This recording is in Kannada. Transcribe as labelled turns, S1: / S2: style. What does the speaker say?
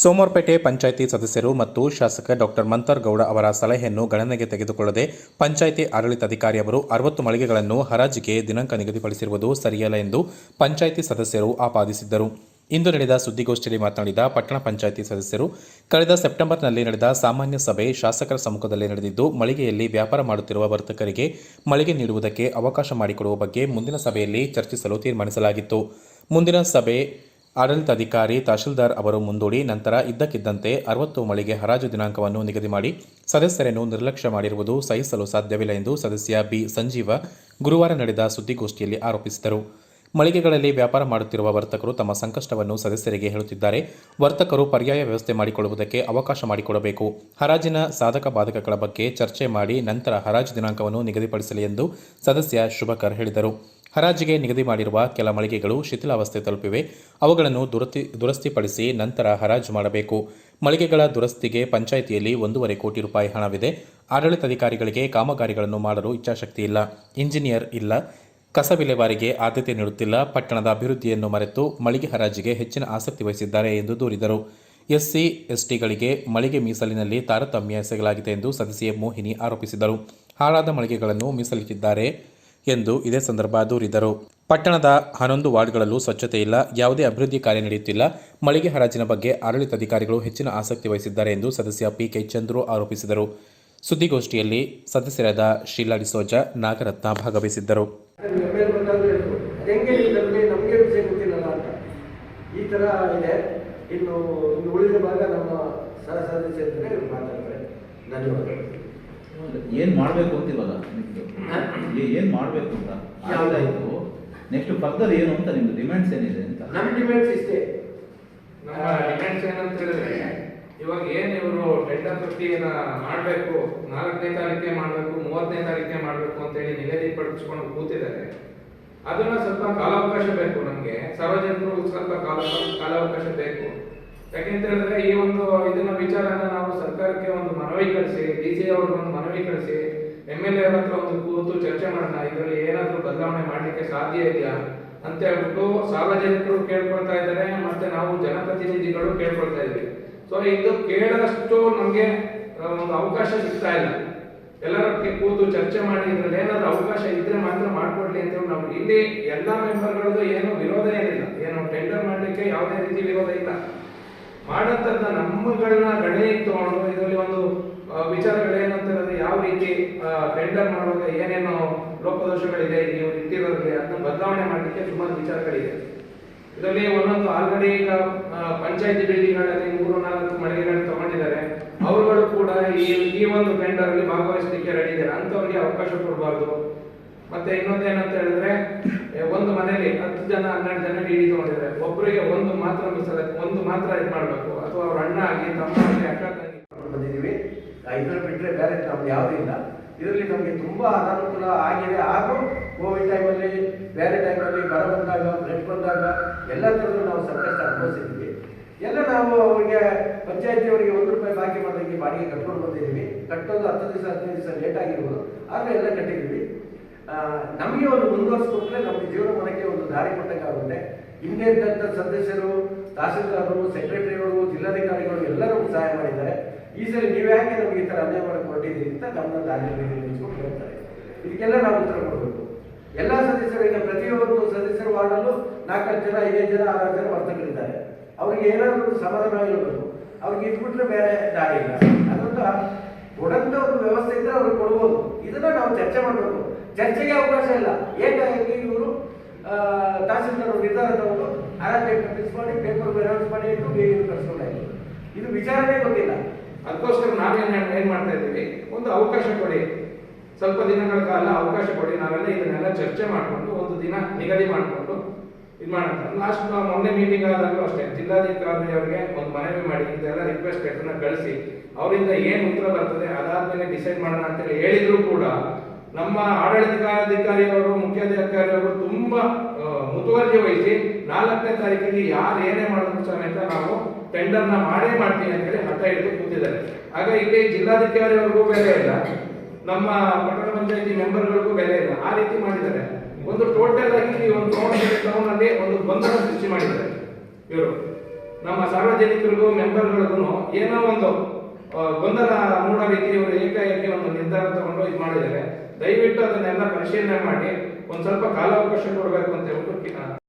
S1: ಸೋಮವಾರಪೇಟೆ ಪಂಚಾಯಿತಿ ಸದಸ್ಯರು ಮತ್ತು ಶಾಸಕ ಡಾಕ್ಟರ್ ಮಂತರ್ ಗೌಡ ಅವರ ಸಲಹೆಯನ್ನು ಗಣನೆಗೆ ತೆಗೆದುಕೊಳ್ಳದೆ ಪಂಚಾಯಿತಿ ಆಡಳಿತಾಧಿಕಾರಿಯವರು 60 ಮಳಿಗೆಗಳನ್ನು ಹರಾಜಿಗೆ ದಿನಾಂಕ ನಿಗದಿಪಡಿಸಿರುವುದು ಸರಿಯಲ್ಲ ಎಂದು ಪಂಚಾಯಿತಿ ಸದಸ್ಯರು ಆಪಾದಿಸಿದ್ದರು. ಇಂದು ನಡೆದ ಸುದ್ದಿಗೋಷ್ಠಿಯಲ್ಲಿ ಮಾತನಾಡಿದ ಪಟ್ಟಣ ಪಂಚಾಯಿತಿ ಸದಸ್ಯರು, ಕಳೆದ ಸೆಪ್ಟೆಂಬರ್ನಲ್ಲಿ ನಡೆದ ಸಾಮಾನ್ಯ ಸಭೆ ಶಾಸಕರ ಸಮ್ಮುಖದಲ್ಲಿ ನಡೆದಿದ್ದು, ಮಳಿಗೆಯಲ್ಲಿ ವ್ಯಾಪಾರ ಮಾಡುತ್ತಿರುವ ವರ್ತಕರಿಗೆ ಮಳಿಗೆ ನೀಡುವುದಕ್ಕೆ ಅವಕಾಶ ಮಾಡಿಕೊಡುವ ಬಗ್ಗೆ ಮುಂದಿನ ಸಭೆಯಲ್ಲಿ ಚರ್ಚಿಸಲು ತೀರ್ಮಾನಿಸಲಾಗಿತ್ತು. ಮುಂದಿನ ಸಭೆ ಆಡಳಿತಾಧಿಕಾರಿ ತಹಶೀಲ್ದಾರ್ ಅವರು ಮುಂದೂಡಿ ನಂತರ ಇದ್ದಕ್ಕಿದ್ದಂತೆ 60 ಮಳಿಗೆ ಹರಾಜು ದಿನಾಂಕವನ್ನು ನಿಗದಿ ಮಾಡಿ ಸದಸ್ಯರನ್ನು ನಿರ್ಲಕ್ಷ್ಯ ಮಾಡಿರುವುದು ಸಹಿಸಲು ಸಾಧ್ಯವಿಲ್ಲ ಎಂದು ಸದಸ್ಯ ಬಿ ಸಂಜೀವ ಗುರುವಾರ ನಡೆದ ಸುದ್ದಿಗೋಷ್ಠಿಯಲ್ಲಿ ಆರೋಪಿಸಿದರು. ಮಳಿಗೆಗಳಲ್ಲಿ ವ್ಯಾಪಾರ ಮಾಡುತ್ತಿರುವ ವರ್ತಕರು ತಮ್ಮ ಸಂಕಷ್ಟವನ್ನು ಸದಸ್ಯರಿಗೆ ಹೇಳುತ್ತಿದ್ದಾರೆ. ವರ್ತಕರು ಪರ್ಯಾಯ ವ್ಯವಸ್ಥೆ ಮಾಡಿಕೊಳ್ಳುವುದಕ್ಕೆ ಅವಕಾಶ ಮಾಡಿಕೊಡಬೇಕು. ಹರಾಜಿನ ಸಾಧಕ ಬಾಧಕಗಳ ಬಗ್ಗೆ ಚರ್ಚೆ ಮಾಡಿ ನಂತರ ಹರಾಜು ದಿನಾಂಕವನ್ನು ನಿಗದಿಪಡಿಸಲಿ ಎಂದು ಸದಸ್ಯ ಶುಭಕರ್ ಹೇಳಿದರು. ಹರಾಜಿಗೆ ನಿಗದಿ ಮಾಡಿರುವ ಕೆಲ ಮಳಿಗೆಗಳು ಶಿಥಿಲಾವಸ್ಥೆ ತಲುಪಿವೆ. ಅವುಗಳನ್ನು ದುರಸ್ತಿಪಡಿಸಿ ನಂತರ ಹರಾಜು ಮಾಡಬೇಕು. ಮಳಿಗೆಗಳ ದುರಸ್ತಿಗೆ ಪಂಚಾಯಿತಿಯಲ್ಲಿ 1.5 ಕೋಟಿ ರೂಪಾಯಿ ಹಣವಿದೆ. ಆಡಳಿತಾಧಿಕಾರಿಗಳಿಗೆ ಕಾಮಗಾರಿಗಳನ್ನು ಮಾಡಲು ಇಚ್ಛಾಶಕ್ತಿ ಇಲ್ಲ. ಇಂಜಿನಿಯರ್ ಇಲ್ಲ. ಕಸ ವಿಲೇವಾರಿಗೆ ಆದ್ಯತೆ ನೀಡುತ್ತಿಲ್ಲ. ಪಟ್ಟಣದ ಅಭಿವೃದ್ಧಿಯನ್ನು ಮರೆತು ಮಳಿಗೆ ಹರಾಜಿಗೆ ಹೆಚ್ಚಿನ ಆಸಕ್ತಿ ವಹಿಸಿದ್ದಾರೆ ಎಂದು ದೂರಿದರು. ಎಸ್ಸಿ ಎಸ್ಟಿಗಳಿಗೆ ಮಳಿಗೆ ಮೀಸಲಿನಲ್ಲಿ ತಾರತಮ್ಯ ಎಸಗಲಾಗಿದೆ ಎಂದು ಸದಸ್ಯೆ ಮೋಹಿನಿ ಆರೋಪಿಸಿದರು. ಹಾಳಾದ ಮಳಿಗೆಗಳನ್ನು ಮೀಸಲಿಟ್ಟಿದ್ದಾರೆ ಎಂದು ಇದೇ ಸಂದರ್ಭ ದೂರಿದರು. ಪಟ್ಟಣದ 11 ವಾರ್ಡ್ಗಳಲ್ಲೂ ಸ್ವಚ್ಛತೆ ಇಲ್ಲ. ಯಾವುದೇ ಅಭಿವೃದ್ಧಿ ಕಾರ್ಯ ನಡೆಯುತ್ತಿಲ್ಲ. ಮಳಿಗೆ ಹರಾಜಿನ ಬಗ್ಗೆ ಆಡಳಿತಾಧಿಕಾರಿಗಳು ಹೆಚ್ಚಿನ ಆಸಕ್ತಿ ವಹಿಸಿದ್ದಾರೆ ಎಂದು ಸದಸ್ಯ ಪಿಕೆ ಚಂದ್ರು ಆರೋಪಿಸಿದರು. ಸುದ್ದಿಗೋಷ್ಠಿಯಲ್ಲಿ ಸದಸ್ಯರಾದ ಶೀಲಾ ಡಿಸೋಜ, ನಾಗರತ್ನ ಭಾಗವಹಿಸಿದ್ದರು.
S2: ಈ ತರ ಇದೆ. ಇನ್ನು ಉಳಿದ ಭಾಗ ನಮ್ಮ ಸದಸ್ಯರು ಮಾತಾಡ್ತಾರೆ. ಧನ್ಯವಾದಗಳು.
S3: ಏನ್ ಮಾಡ್ಬೇಕು ಅಂತ ಇವಾಗ ಏನ್ ಮಾಡ್ಬೇಕು ಅಂತ ಯಾವ್ದಾಯ್ತು, ನೆಕ್ಸ್ಟ್ ಫರ್ದರ್ ಏನು ಅಂತ ನಿಮ್ದು ಡಿಮ್ಯಾಂಡ್ಸ್ ಏನಿದೆ ಅಂತ?
S2: ನಮ್ಮ ಡಿಮ್ಯಾಂಡ್ಸ್ ಇಷ್ಟೇ.
S4: ನಮ್ಮ ಡಿಮ್ಯಾಂಡ್ಸ್ ಏನಂತ ಹೇಳಿದ್ರೆ, ಇವಾಗ ಏನ್ ಇವರು ಟೆಂಡರ್ ಪ್ರಕ್ರಿಯೆನ ಮಾಡಬೇಕು, 4ನೇ ತಾರೀಕೆ ಮಾಡಬೇಕು, 30ನೇ ತಾರೀಕೆ ಮಾಡಬೇಕು ಅಂತ ಹೇಳಿ ನಿಗದಿಪಡಿಸ್ಕೊಂಡು ಕೂತಿದ್ದಾರೆ. ಅದನ್ನ ಸ್ವಲ್ಪ ಕಾಲಾವಕಾಶ ಬೇಕು. ನಮ್ಗೆ ಸಾರ್ವಜನಿಕರು ಸ್ವಲ್ಪ ಕಾಲಾವಕಾಶ ಬೇಕು. ಯಾಕೆಂತ ಹೇಳಿದ್ರೆ ಈ ಒಂದು ಇದನ್ನ ವಿಚಾರನ ನಾವು ಸರ್ಕಾರಕ್ಕೆ ಒಂದು ಮನವಿ ಕಳಿಸಿ, ಡಿಸಿ ಅವ್ರಿಗೆ ಒಂದು ಮನವಿ ಕಳಿಸಿ, MLA ಅವ್ರ ಹತ್ರ ಒಂದು ಕೂತು ಚರ್ಚೆ ಮಾಡೋಣ, ಇದರಲ್ಲಿ ಏನಾದ್ರೂ ಬದಲಾವಣೆ ಮಾಡ್ಲಿಕ್ಕೆ ಸಾಧ್ಯ ಇದೆಯಾ ಅಂತ ಹೇಳ್ಬಿಟ್ಟು ಸಾರ್ವಜನಿಕರು ಕೇಳ್ಕೊಳ್ತಾ ಇದ್ದಾರೆ. ಮತ್ತೆ ನಾವು ಜನಪ್ರತಿನಿಧಿಗಳು ಕೇಳ್ಕೊಳ್ತಾ ಇದ್ವಿ. ಸೊ ಇದು ಕೇಳಷ್ಟು ನಮ್ಗೆ ಒಂದು ಅವಕಾಶ ಸಿಗ್ತಾ ಇಲ್ಲ. ಎಲ್ಲರೊಟ್ಟಿಗೆ ಕೂತು ಚರ್ಚೆ ಮಾಡಿ ಇದ್ರಲ್ಲಿ ಏನಾದ್ರೂ ಅವಕಾಶ ಇದ್ರೆ ಮಾತ್ರ ಮಾಡ್ಕೊಡ್ಲಿ ಅಂತ ಹೇಳಿ ನಾವು ಇಲ್ಲಿ ಎಲ್ಲಾ ಮೆಂಬರ್ಗಳದ್ದು ಏನು ವಿರೋಧ ಏನಿಲ್ಲ. ಏನು ಟೆಂಡರ್ ಮಾಡ್ಲಿಕ್ಕೆ ಯಾವುದೇ ರೀತಿ ವಿರೋಧ ಇಲ್ಲ. ಮಾಡಂತದ್ದ ನಮ್ಮಗಳನ್ನ ಗಣನೆಗೆ ತಗೊಂಡು ಇದರಲ್ಲಿ ಒಂದು ವಿಚಾರಗಳೇನಂತ ಹೇಳಿದ್ರೆ, ಯಾವ ರೀತಿ ಟೆಂಡರ್ ಮಾಡುವಾಗ ಏನೇನು ಲೋಪದೋಷಗಳಿದೆ ನೀವು ಇಟ್ಟಿರೋದ್ರಲ್ಲಿ ಅದನ್ನ ಬದಲಾವಣೆ ಮಾಡಲಿಕ್ಕೆ ಸುಮಾರು ವಿಚಾರಗಳಿದೆ. ಇದರಲ್ಲಿ ಒಂದೊಂದು ಆಲ್ರೆಡಿ ಈಗ ಪಂಚಾಯತಿ ಬಿಲ್ಡಿಂಗ್ಗಳಲ್ಲಿ 3-4 ಮಳಿಗೆಗಳನ್ನು ತಗೊಂಡಿದ್ದಾರೆ. ಅವರುಗಳು ಕೂಡ ಈ ಒಂದು ಟೆಂಡರ್ ಅಲ್ಲಿ ಭಾಗವಹಿಸಲಿಕ್ಕೆ ರೆಡಿ ಇದ್ದಾರೆ. ಅಂತವರಿಗೆ ಅವಕಾಶ ಕೊಡಬಾರ್ದು. ಮತ್ತೆ ಇನ್ನೊಂದೇನಂತ ಹೇಳಿದ್ರೆ, ಒಂದು ಮನೆಯಲ್ಲಿ 10 ಜನ 12 ಜನ ಡಿಡಿ ತಗೊಂಡಿದ್ದಾರೆ. ಒಬ್ಬರಿಗೆ ಒಂದು ಮಾತ್ರ ಇದು ಮಾಡಬೇಕು, ಅಥವಾ ಅವ್ರ ಅಣ್ಣ ಆಗಿ ತಮ್ಮ ಆಗಿ ಅಕ್ಕ ತಂಗಿ
S2: ಬಂದಿದ್ದೀವಿ. ಇದರಲ್ಲಿ ಬಿಟ್ಟರೆ ಬೇರೆ ನಮ್ದು ಯಾವುದೂ ಇಲ್ಲ. ಇದರಲ್ಲಿ ನಮಗೆ ತುಂಬಾ ಅನಾನುಕೂಲ ಆಗಿದೆ. ಆದರೂ ಕೋವಿಡ್ ಟೈಮಲ್ಲಿ, ಬೇರೆ ಟೈಮಲ್ಲಿ, ಬರ ಬಂದಾಗ, ಬ್ಲಡ್ ಬಂದಾಗ ಎಲ್ಲ ಥರದ್ದು ನಾವು ಸಂಕಷ್ಟ ಅನುಭವಿಸಿದ್ದೀವಿ. ಎಲ್ಲ ನಾವು ಅವರಿಗೆ ಪಂಚಾಯತಿಯವರಿಗೆ 1 ರೂಪಾಯಿ ಬಾಕಿ ಮಾಡೋದಕ್ಕೆ ಬಾಡಿಗೆ ಕಟ್ಕೊಂಡು ಬಂದಿದ್ದೀವಿ. ಕಟ್ಟೋದು 10 ದಿವಸ 15 ದಿವಸ ಲೇಟ್ ಆಗಿರ್ಬೋದು, ಆದರೆ ಎಲ್ಲ ಕಟ್ಟಿದ್ದೀವಿ. ನಮಗೆ ಒಂದು ಮುಂದುವರಿಸ್ಕೊಟ್ರೆ ನಮಗೆ ಜೀವನ ಮಾಡೋಕ್ಕೆ ಒಂದು ದಾರಿ ಕೊಟ್ಟಂಗೆ ಆಗುತ್ತೆ. ಹಿಂದೆ ಇದ್ದಂಥ ಸದಸ್ಯರು, ತಹಸೀಲ್ದಾರರು, ಸೆಕ್ರೆಟರಿಗಳು, ಜಿಲ್ಲಾಧಿಕಾರಿಗಳು ಎಲ್ಲರೂ ಸಹಾಯ ಮಾಡಿದ್ದಾರೆ. ಈ ಸರಿ ನೀವು ಯಾಕೆ ನಮಗೆ ಈ ಥರ ಅನ್ಯಾಯ ಮಾಡಕ್ಕೆ ಹೊರಟಿದ್ದೀರಿ ಅಂತ ನಮ್ಮನ್ನ ದಾರಿ ನಿಲ್ಲಿಸ್ಕೊಂಡು ಹೇಳ್ತಾರೆ. ಇದಕ್ಕೆಲ್ಲ ನಾವು ಉತ್ತರ ಕೊಡಬೇಕು. ಎಲ್ಲ ಸದಸ್ಯರು, ಈಗ ಪ್ರತಿಯೊಂದು ಸದಸ್ಯರ ವಾರ್ಡಲ್ಲೂ 4 ಜನ 5 ಜನ 6 ಜನ ವರ್ತಕರಿದ್ದಾರೆ. ಅವ್ರಿಗೆ ಏನಾದರೂ ಸಮಾಧಾನ ಇರಬೇಕು. ಅವ್ರಿಗೆ ಇಟ್ಬಿಟ್ರೆ ಬೇರೆ ದಾರಿ ಇಲ್ಲ. ಅದರಿಂದ ಕೊಡಂತ ಒಂದು ವ್ಯವಸ್ಥೆ ಇದ್ದರೆ ಅವ್ರಿಗೆ ಕೊಡ್ಬೋದು. ಇದನ್ನ ನಾವು ಚರ್ಚೆ ಮಾಡಬೇಕು. ಚರ್ಚೆಗೆ ಅವಕಾಶ ಇಲ್ಲ. ಏಕಾಏಕಿ ಇವರು ತಹಸೀಲ್ದಾರ್ ನಿರ್ಧಾರ ತಗೊಂಡು ಫಿಕ್ಸ್ ಮಾಡಿ ಪೇಪರ್ ಅನೌನ್ಸ್ ಮಾಡಿ ಇಟ್ಟು ಕಳಿಸ್ಕೊಂಡಾಯ್ತು. ಇದು ವಿಚಾರನೇ ಗೊತ್ತಿಲ್ಲ.
S4: ಅದಕ್ಕೋಸ್ಕರ ನಾವೇನ್ ಮಾಡ್ತಾ ಇದ್ದೀವಿ, ಒಂದು ಅವಕಾಶ ಕೊಡಿ, ಸ್ವಲ್ಪ ದಿನಗಳ ಕಾಲ ಅವಕಾಶ ಕೊಡಿ. ನಾವೆಲ್ಲ ಇದನ್ನೆಲ್ಲ ಚರ್ಚೆ ಮಾಡಿಕೊಂಡು ಒಂದು ದಿನ ನಿಗದಿ ಮಾಡಿಕೊಂಡು ಇದು ಮಾಡೋಣ. ಲಾಸ್ಟ್ ಮೊನ್ನೆ ಮೀಟಿಂಗ್ ಆದಾಗಲೂ ಅಷ್ಟೇ, ಜಿಲ್ಲಾಧಿಕಾರಿ ಅವರಿಗೆ ಒಂದು ಮನವಿ ಮಾಡಿ ಇದೆಲ್ಲ ರಿಕ್ವೆಸ್ಟ್ ಲೆಟರ್ನ ಕಳಿಸಿ ಅವರಿಂದ ಏನು ಉತ್ತರ ಬರ್ತದೆ ಅದಾದ್ಮೇಲೆ ಡಿಸೈಡ್ ಮಾಡೋಣ ಅಂತೇಳಿ ಹೇಳಿದ್ರು ಕೂಡ ನಮ್ಮ ಆಡಳಿತಾಧಿಕಾರಿ ಅವರು, ಮುಖ್ಯಾಧಿಕಾರಿ ಅವರು ತುಂಬಾ ಮುತುವರ್ಜಿ ವಹಿಸಿ 4ನೇ ತಾರೀಕಿಗೆ ಯಾರು ಏನೇ ಮಾಡಿದ್ರು ಸಮೇತ ನಾವು ಟೆಂಡರ್ನ ಮಾಡೇ ಮಾಡ್ತೀವಿ ಅಂತೇಳಿ ಹಠ ಹಿಡಿದು ಕೂತಿದ್ದಾರೆ. ಆಗ ಇಲ್ಲಿ ಜಿಲ್ಲಾಧಿಕಾರಿ ಅವ್ರಿಗೂ ಬೆಲೆ ಇಲ್ಲ, ನಮ್ಮ ಪಟ್ಟಣ ಪಂಚಾಯತಿ ಮೆಂಬರ್ಗಳಿಗೂ ಬೆಲೆ ಇಲ್ಲ. ಆ ರೀತಿ ಮಾಡಿದ್ದಾರೆ. ಒಂದು ಟೋಟಲ್ ಆಗಿ ಒಂದು ಟೌನ್ ಅಲ್ಲಿ ಒಂದು ಗೊಂದಲ ಸೃಷ್ಟಿ ಮಾಡಿದ್ದಾರೆ ಇವರು. ನಮ್ಮ ಸಾರ್ವಜನಿಕರಿಗೂ ಮೆಂಬರ್ಗಳಿಗೂ ಏನೋ ಒಂದು ಗೊಂದಲ ಮೂಡೋ ರೀತಿ ಇವರು ಏಕಾಏಕಿ ಒಂದು ನಿರ್ಧಾರ ತಗೊಂಡು ಇದು ಮಾಡಿದ್ದಾರೆ. ದಯವಿಟ್ಟು ಅದನ್ನೆಲ್ಲ ಪರಿಶೀಲನೆ ಮಾಡಿ ಒಂದ್ ಸ್ವಲ್ಪ ಕಾಲಾವಕಾಶ ಕೊಡಬೇಕು ಅಂತ ಹೇಳ್ಬಿಟ್ಟು